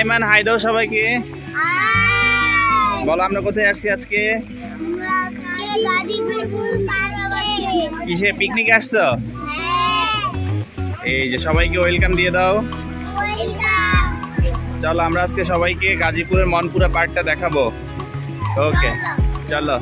Ayman hi দাও সবাইকে। বলো আমরা কোথায় আসছি আজকে? কিসে পিকনিকে আসছো? এই যে সবাইকে ওয়েলকাম দিয়ে দাও। চলো আমরা আজকে সবাইকে গাজীপুরের মনপুরা পার্কটা দেখাবো। ওকে চলো।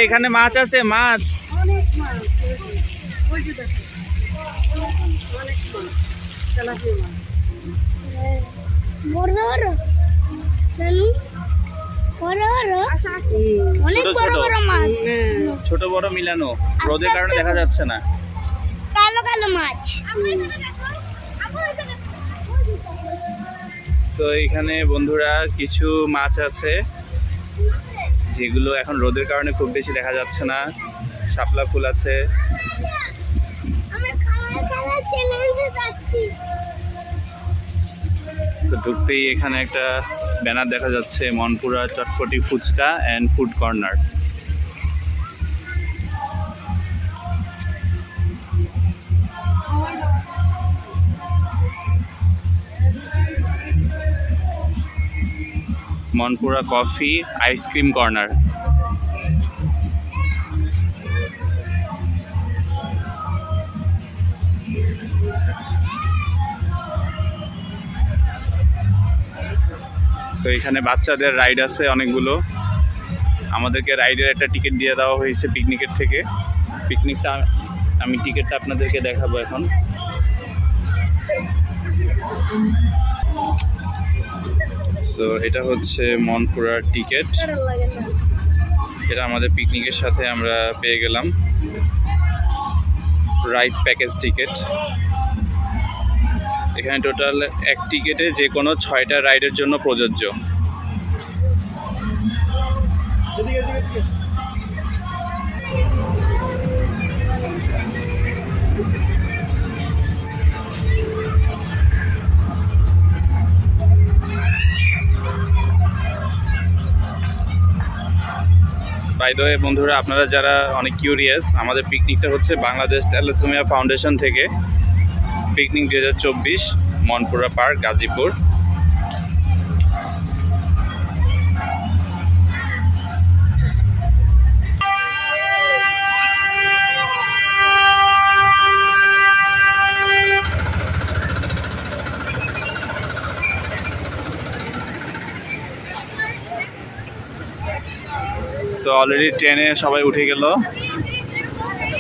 এখানে মাছ আছে, মাছ ছোট বড় মিলানো, রোদের কারণে দেখা যাচ্ছে না। কালো কালো মাছ। তো এখানে বন্ধুরা কিছু মাছ আছে যেগুলো এখন রোদের কারণে খুব বেশি দেখা যাচ্ছে না। শাপলা ফুল আছে। ঢুকতেই এখানে একটা ব্যানার দেখা যাচ্ছে, Monpura Chotpoti Fuchka and food corner. Monpura coffee ice cream corner. তো এখানে বাচ্চাদের রাইড আছে অনেকগুলো। আমাদেরকে রাইডের একটা টিকিট দিয়ে দেওয়া হয়েছে পিকনিকের থেকে। পিকনিকটা আমি টিকিটটা আপনাদেরকে দেখাবো এখন। সো এটা হচ্ছে মনপুরার টিকিট। এটা আমাদের পিকনিকের সাথে আমরা পেয়ে গেলাম, রাইড প্যাকেজ টিকিট। এখানে টোটাল এক টিকিটে যে কোনো 6টা রাইডের জন্য প্রযোজ্য। বাই দ্য ওয়ে বন্ধুরা, আপনারা যারা অনেক কিউরিয়াস, আমাদের পিকনিকটা হচ্ছে বাংলাদেশ থ্যালাসেমিয়া ফাউন্ডেশন থেকে picnic 2024 Monpura park Gazipur. So already ট্রেনে সবাই উঠে গেল।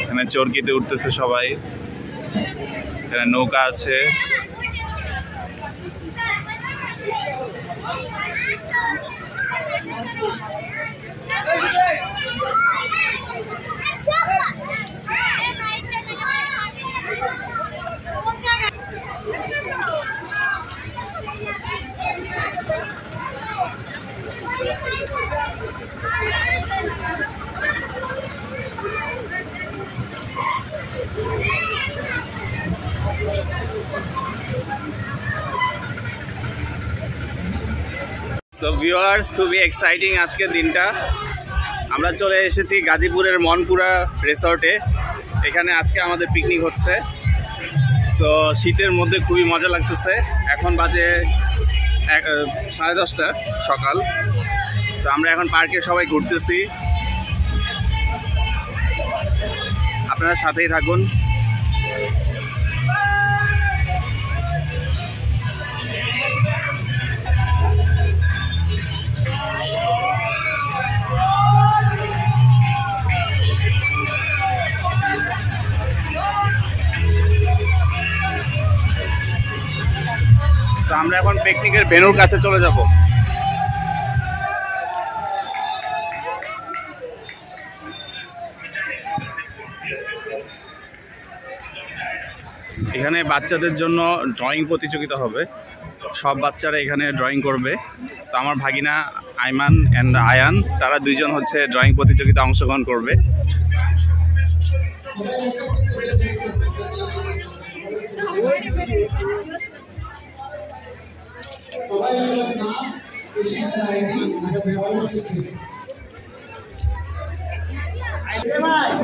এখানে চরকিতে উঠতেছে সবাই। এখানে নৌকা আছে। সো ভিউয়ার্স, খুবই এক্সাইটিং আজকের দিনটা। আমরা চলে এসেছি গাজীপুরের মনপুরা রিসর্টে। এখানে আজকে আমাদের পিকনিক হচ্ছে। সো শীতের মধ্যে খুবই মজা লাগতেছে। এখন বাজে 10:30 সকাল। তো আমরা এখন পার্কে সবাই ঘুরতেছি, আপনারা সাথেই থাকুন। তো আমরা এখন পিকনিকের ভেন্যুর কাছে চলে যাব। এখানে বাচ্চাদের জন্য ড্রয়িং প্রতিযোগিতা হবে, সব বাচ্চারা এখানে ড্রয়িং করবে। তো আমার ভাগিনা আইমান অ্যান্ড আয়ান তারা দুইজন হচ্ছে ড্রয়িং প্রতিযোগিতা অংশগ্রহণ করবে।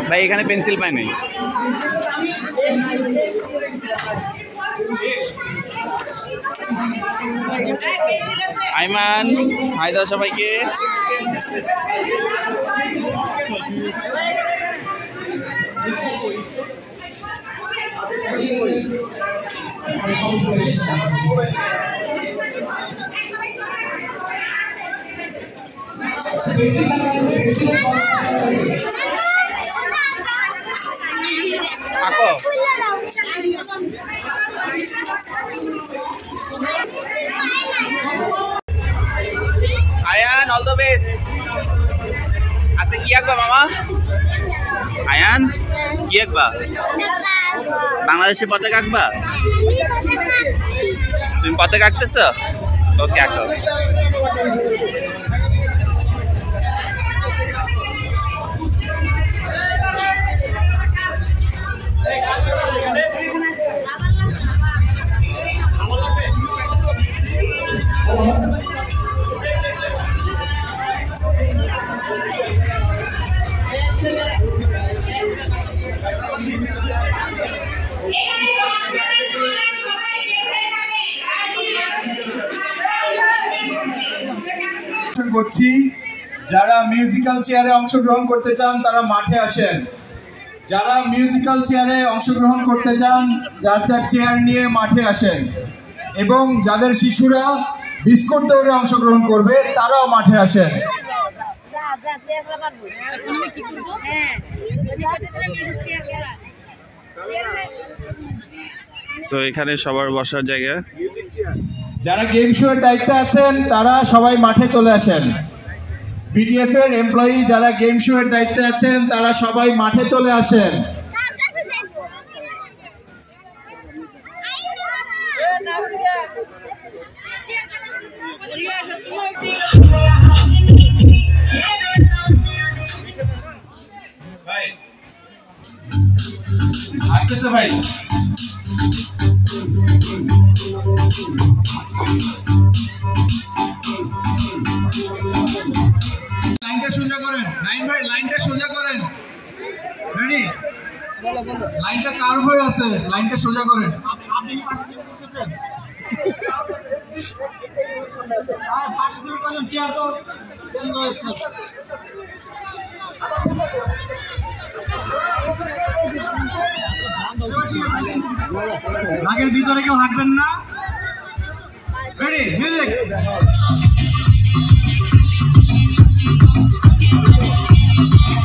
ভাই এখানে পেন্সিল পাই নাই। আইমান হাই দাও সবাইকে। Ayan all the best. আচ্ছা কি আঁকবা মামা? আয়ান কি আঁকবা? বাংলাদেশের পতাকা আঁকবা? তুমি পতাকা আঁকতেছ? ওকে আঁকো। করছি যারা মিউজিক্যাল চেয়ারে অংশগ্রহণ করতে চান তারা মাঠে আসেন। যারা মিউজিক্যাল চেয়ারে অংশগ্রহণ করতে চান যার যার চেয়ার নিয়ে মাঠে আসেন, এবং যাদের শিশুরা বিস্কুট দৌড়ে অংশগ্রহণ করবে তারাও মাঠে আসেন। সো এখানে সবার বসার জায়গা। যারা গেম শো এর দায়িত্বে আছেন তারা সবাই মাঠে চলে আসেন। বিটিএফ এর এমপ্লয়ি যারা গেম শো এর দায়িত্বে আছেন তারা সবাই মাঠে চলে আসেন। ভাই আসতেছে ভাই। লাইনটা সোজা করেন নাইম ভাই, লাইনটা সোজা করেন। রেডি? লাইনটা কার্ভ হয়ে আছে, লাইনটা সোজা করেন। আপনি কি পার্টিসিপেট করতেছেন? পার্টিসিপেট করেন, চেয়ার তো বন্ধ হচ্ছে। রাগের ভিতরে কেউ হাঁটবেন না। Ready music.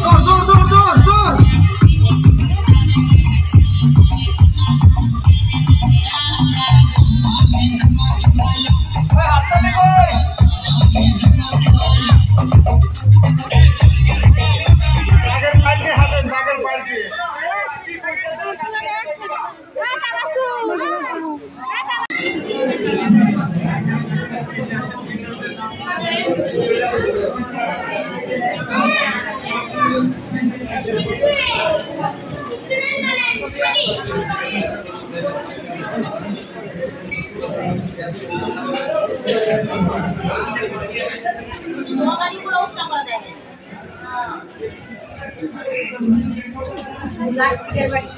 দৌড় দৌড় দৌড় দৌড়। প্লাস্টিকের বাটি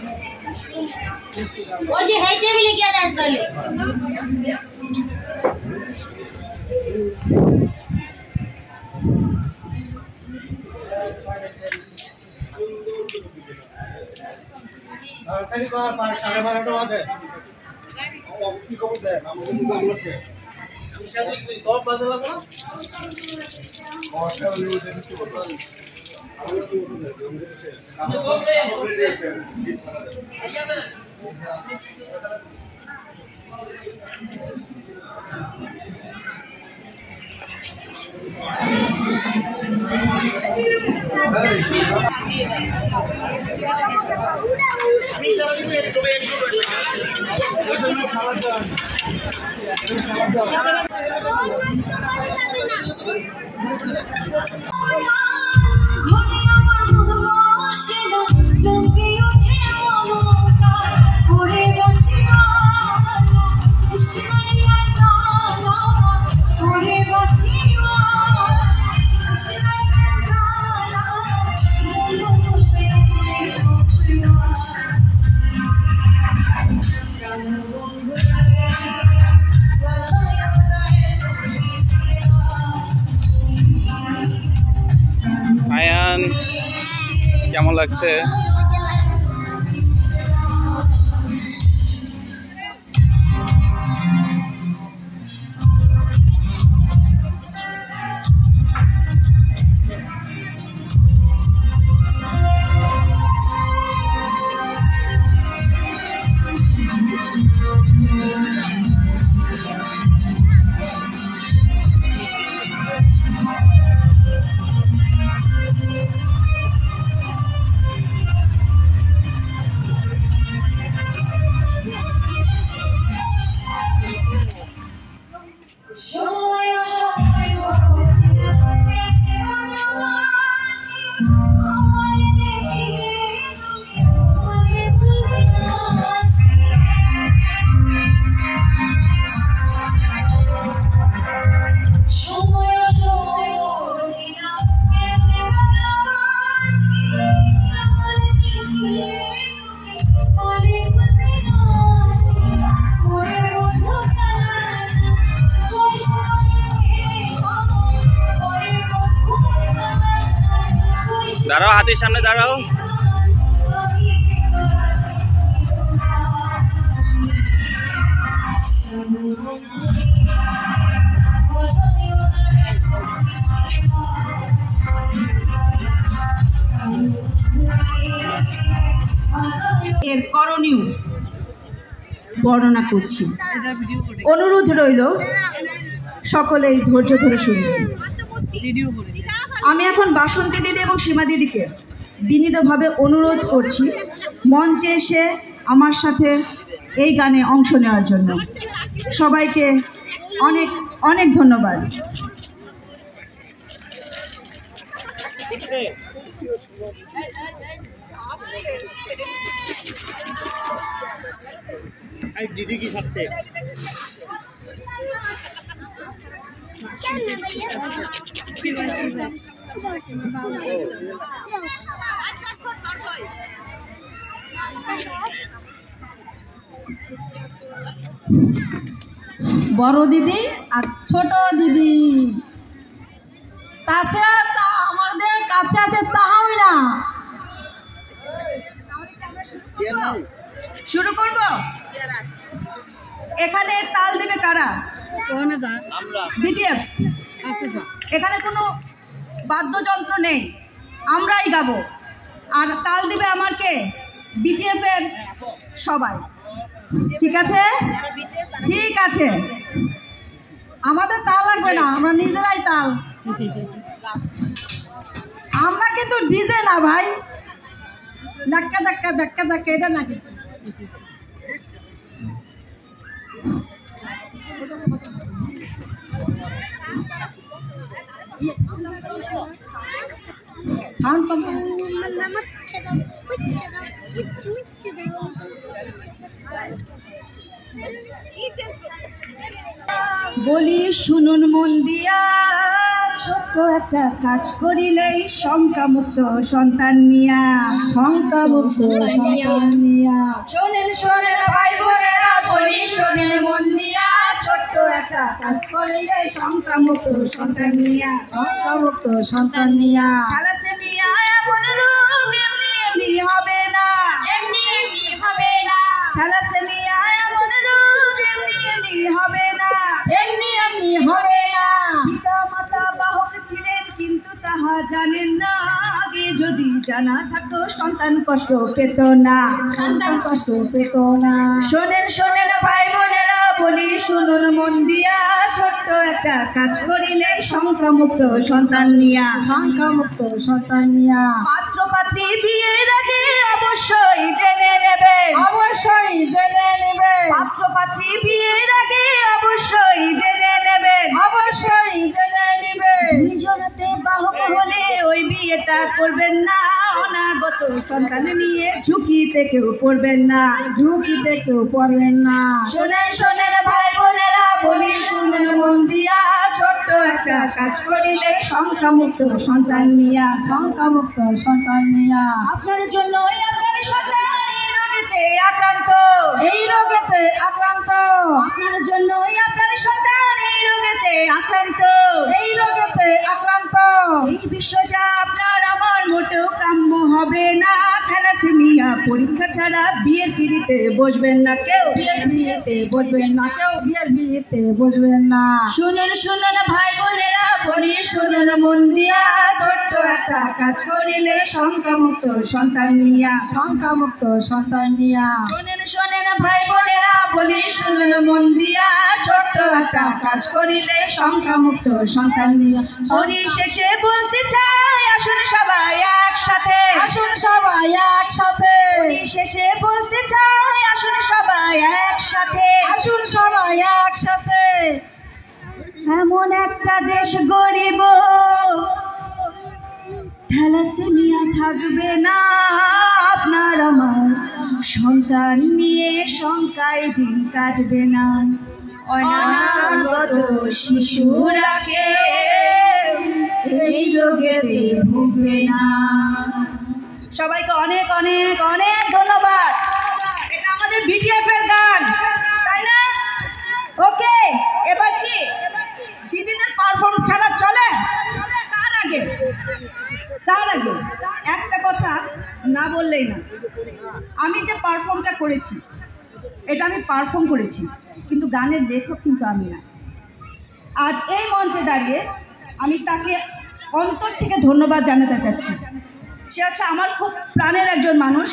ওই যে হেই টেবিলে গিয়ে দেন তাহলে। তাড়াতাড়ি কর, 12:30 বাজে। কি খবর দেন? আমাদের কিন্তু আমরা আছে। আমি সাথে কি সব বাজে লাগলো না? অস্ট্রেলিয়া নিউজে কিছু কথা আছে। আমরা কি বলতে চাই? আমাদের আমি আয়ান কেমন লাগছে? দাঁড়াও, হাতির সামনে দাঁড়াও। এর করণীয় বর্ণনা করছি। অনুরোধ রইল সকলেই ধৈর্য ধরে শুনবেন। আমি এখন বাসন্তী দিদি এবং সীমা দিদিকে বিনীতভাবে অনুরোধ করছি মঞ্চে এসে আমার সাথে এই গানে অংশ নেওয়ার জন্য। সবাইকে অনেক অনেক ধন্যবাদ। দিদি কি খাচ্ছে? বড় দিদি আর ছোট দিদি তাছাড়া আমাদের কাছে আছে তাও না। শুরু করব। এখানে তাল দেবে কারা? বিটিএফ। এখানে কোনো বাদ্যযন্ত্র নেই, আমরাই গাবো। আর তাল দিবে আমাকে বিটিএফ এর সবাই। ঠিক আছে? ঠিক আছে। আমাদের তাল লাগবে না, আমরা নিজেরাই তাল। আমরা কিন্তু ডিজে না ভাই, ধাক্কা ধাক্কা ধাক্কা ধাক্কা এটা না। সাউন্ড কম। বলি শুনুন মন দিয়া, ছোট্ট একটা কাজ করিলেই শঙ্কামুক্ত সন্তান নিয়া। শঙ্কামুক্ত সন্তান নিয়া। শোনেন শোনেন ভাই বোনেরা, বলি শোনেন মন দিয়া, ছোট্ট একটা কাজ করিলেই শঙ্কামুক্ত সন্তান নিয়া। শঙ্কামুক্ত সন্তান নিয়া। থ্যালাসেমিয়া এমন রোগ এমনি এমনি হবে না, এমনি এমনি হবে না। থ্যালাসেমিয়া এমন রোগ এমনি এমনি হবে না, এমনি এমনি হবে না। পিতা মাতা বাহক ছিলেন কিন্তু তাহা জানেন না, আগে যদি জানা থাকতো সন্তান কষ্ট পেত না। সন্তান কষ্ট পেত না। শোনেন শোনেন ভাই বোনেরা, বলি শুনুন মন দিয়া, ছোট্ট একটা কাজ করিলে সংখ্যামুক্ত সন্তান নিয়া, সংখ্যামুক্ত সন্তান নিয়া পাত্র পাত্রী বিয়ের আগে অবশ্যই জেনে নেবে, অবশ্যই জেনে নেবে, পাত্র পাত্রী বিয়ের আগে অবশ্যই জেনে নেবে, অবশ্যই জেনে নেবে। নিজরাতে বাহক হলে ওই বিয়েটা করবেন না, অনাগত সন্তান নিয়ে ঝুঁকিতে কেউ পড়বেন না, ঝুঁকিতে কেউ পড়বেন না। শোনেন শোনেন ভাই বোনেরা বলি, শুনেন মন দিয়া, ছোট্ট একটা কাজ করিলে সংখ্যামুক্ত সন্তান নিয়া, সংখ্যামুক্ত সন্তান নিয়া আপনার জন্য আপনার সন্তান এই রোগেতে আক্রান্ত, এই রোগেতে আক্রান্ত, আপনার জন্য আপনার সন্তান এই রোগেতে আক্রান্ত, এই রোগেতে আক্রান্ত। এই বিষয়টা আপনার আমার মোটেও কাম্য হবে না, থ্যালাসেমিয়া পরীক্ষা ছাড়া বিয়ের পিড়িতে বসবেন না কেউ, বিয়ের বিয়েতে বসবেন না কেউ, বিয়ের বিয়েতে বসবেন না। শুনুন শুনুন ভাই বোনেরা বলি, শুনুন মন দিয়া, ছোট্ট একটা কাজ করিলে সংখ্যামুক্ত সন্তান নিয়া, সংখ্যামুক্ত সন্তান নিয়া শোনেন শোনেন ভাই বোনেরা বলি, শুনুন মন দিয়া, ছোট্ট একটা কাজ করিলে সংখ্যামুক্ত সন্তান নিয়া। পরিশেষে বলতে চাই, আসুন সবাই একসাথে, আসুন সবাই একসাথে, পরিশেষে বলতে চাই, আসুন সবাই একসাথে, আসুন সবাই একসাথে। এমন একটা দেশ গরিব থ্যালাসেমিয়া থাকবে না, আপনার আমার সন্তান নিয়ে শঙ্কায় দিন কাটবে না, অনাগত শিশুরাকে এই রোগেতে ভুগবে না। সবাইকে অনেক অনেক অনেক ধন্যবাদ। এটা আমাদের বিটিএফ এর গান, তাই না? ওকে, এবার কি দিদিদের পারফর্ম ছাড়া চলে? তার আগে একটা কথা না বললেই না, আমি যে পারফর্মটা করেছি এটা আমি পারফর্ম করেছি, কিন্তু গানের লেখক কিন্তু আমি না। আজ এই মঞ্চে দাঁড়িয়ে আমি তাকে অন্তর থেকে ধন্যবাদ জানাতে চাচ্ছি। সে হচ্ছে আমার খুব প্রাণের একজন মানুষ,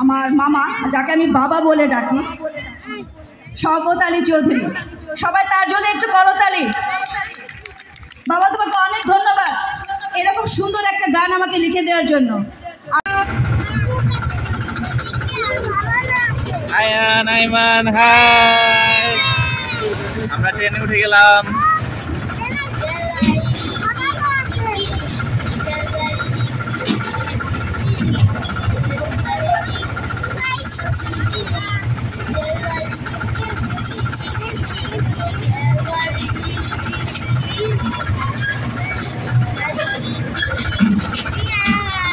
আমার মামা, যাকে আমি বাবা বলে ডাকি, শওকত আলী চৌধুরী। সবাই তার জন্য একটু করতালি। বাবা, তোমাকে অনেক ধন্যবাদ এরকম সুন্দর একটা গান আমাকে লিখে দেওয়ার জন্য। আয়ান, আইমান, হাই। আমরা ট্রেনে উঠে গেলাম।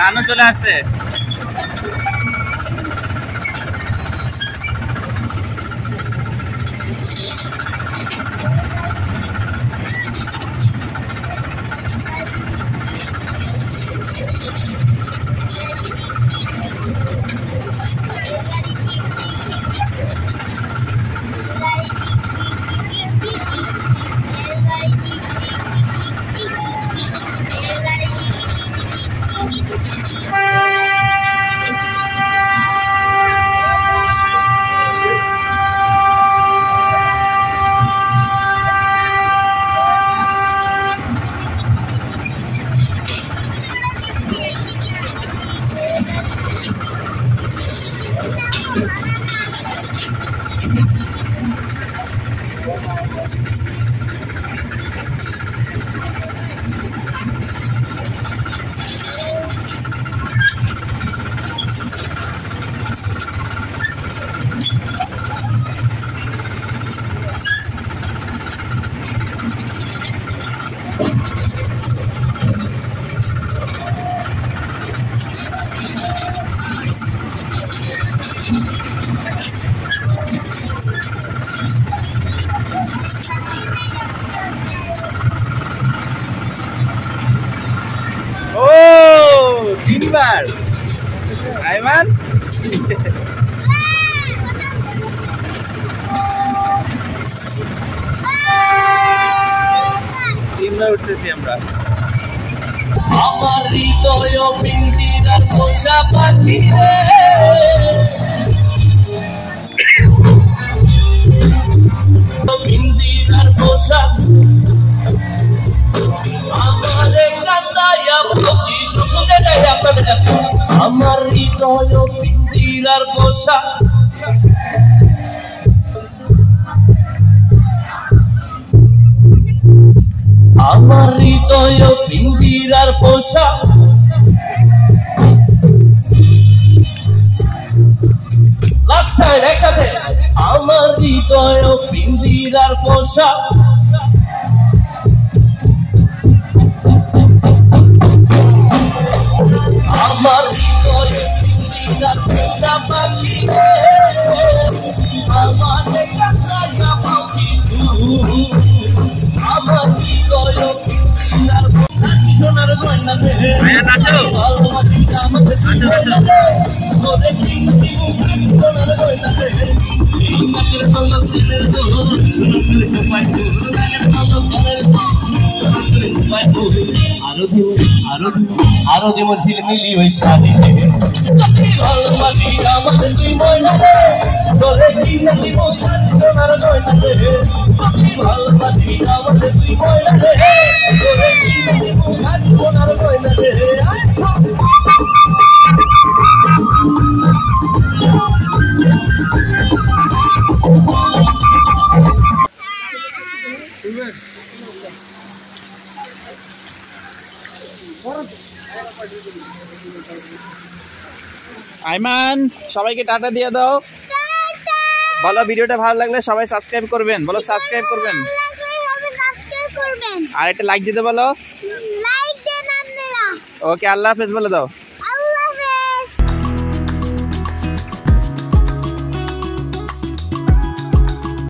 নানু চলে আসছে। তিনবার আইমান তিনবার উঠতেছি আমরা। আমার হৃদয় পিঞ্জিরার পোষা পাখি রে পিঞ্জিরার পোশাক আমারে কান্দাইয়া বকি শুনতে চাই আপনাদের কাছে আমার হৃদয় পিঞ্জিরার পোশাক আমার হৃদয় পিঞ্জিরার পোশাক লাস্ট টাইম একসাথে আমার হৃদয় পিঞ্জিরার পোশাক আমার হৃদয় পিঞ্জিরার পোশাক পাখি আমার কান্দাইয়া বকি আমার হৃদয় পিঞ্জিরার সোনার গয়না দে নাচো আমাদের সোনার গয়না দে এই নাচের দৌলত দিনের দোল শুনে পাই আরো দিব ঝিলমিলি ওই শাড়ি ভালোবাসি আমাদের তুই ময়না রে তোরে কি দিব সোনার গয়না দে ভালোবাসি আমাদের তুই ময়না রে তোরে কি দিব সোনার গয়না দে আইমান সবাইকে টাটা দিয়ে দাও বলো ভিডিওটা ভালো লাগলে সবাই সাবস্ক্রাইব করবেন বলো সাবস্ক্রাইব করবেন আর একটা লাইক দিতে বলো লাইক দেন আপনারা ওকে আল্লাহ হাফেজ বলে দাও